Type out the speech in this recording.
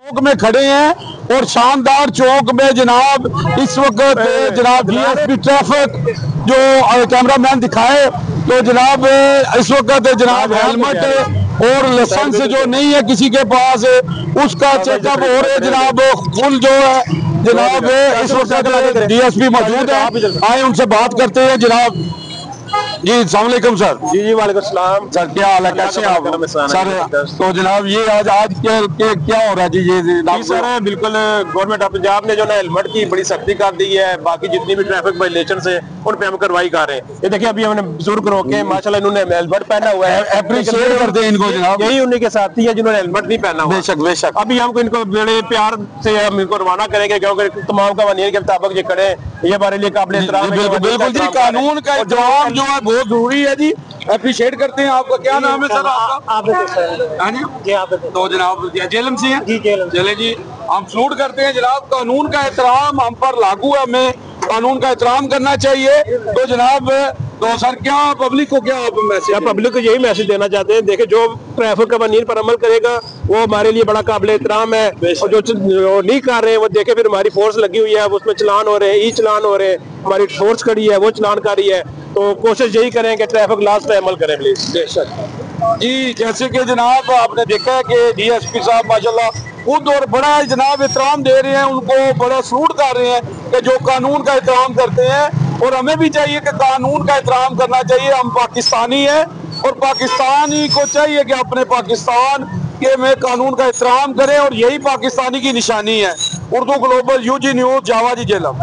चौक में खड़े हैं और शानदार चौक में जनाब इस वक्त जनाब डीएसपी ट्रैफिक जो कैमरामैन दिखाए तो जनाब इस वक्त जनाब हेलमेट और लाइसेंस जो नहीं है किसी के पास उसका चेकअप हो रहा है जनाब फुल जो है जनाब इस वक्त डीएसपी मौजूद है, आए उनसे बात करते हैं जनाब। जी अस्सलाम वालेकुम सर। जी वालेकुम सलाम सर, क्या हाल है, कैसे आप सर? तो जनाब ये आज क्या हो रहा है जी? ये सर बिल्कुल गवर्नमेंट ऑफ पंजाब ने जो है हेलमेट की बड़ी सख्ती कर दी है, बाकी जितनी भी ट्रैफिक वायलेशन है उन पे हम कार्रवाई कर रहे हैं। ये देखिए अभी हमने बुजुर्ग रोके माशाल्लाह इन्होंने हेलमेट पहना हुआ है, अप्रिशिएट करते हैं इनको जनाब। यही उन्हीं के साथी है जिन्होंने हेलमेट नहीं पहना हुआ। बेशक बेशक। अभी हमको इनको बड़े प्यार से हम इनको रवाना करेंगे क्योंकि तमाम कानून के मुताबिक ये खड़े ये हमारे लिए काबिल एहतराम है। बिल्कुल जी, कानून का एहतराम जो है बहुत जरूरी है जी, अप्रिशिएट करते हैं। आपका क्या नाम है सर? आपका तो जनाब जेलम से हैं जी। चले जी, हम सलूट करते हैं जनाब। कानून का एहतराम हम पर लागू है, हमें कानून का एहतराम करना चाहिए। तो जनाब तो सर क्या पब्लिक को क्या आप मैसेज? पब्लिक को यही मैसेज देना चाहते हैं, देखिए जो ट्रैफिक कानून पर अमल करेगा वो हमारे लिए बड़ा काबिल एहतराम है, और जो नहीं कर रहे हैं वो देखे फिर हमारी फोर्स लगी हुई है, उसमें चलान हो रहे हैं, ई चलान हो रहे हैं, हमारी फोर्स खड़ी है वो चलान कर रही है। तो कोशिश यही करें कि ट्रैफिक लॉस पे अमल करें प्लीज। बेशक जी, जैसे कि जनाब आपने देखा है कि डीएसपी साहब माशाल्लाह खुद और बड़ा जनाब एहतराम दे रहे हैं, उनको बड़ा सलूट कर रहे हैं कि जो कानून का एहतराम करते हैं, और हमें भी चाहिए कि कानून का एहतराम करना चाहिए। हम पाकिस्तानी हैं और पाकिस्तानी को चाहिए कि अपने पाकिस्तान के में कानून का एहतराम करें, और यही पाकिस्तानी की निशानी है। उर्दू ग्लोबल यूजी न्यूज़, जावा जी जेलम।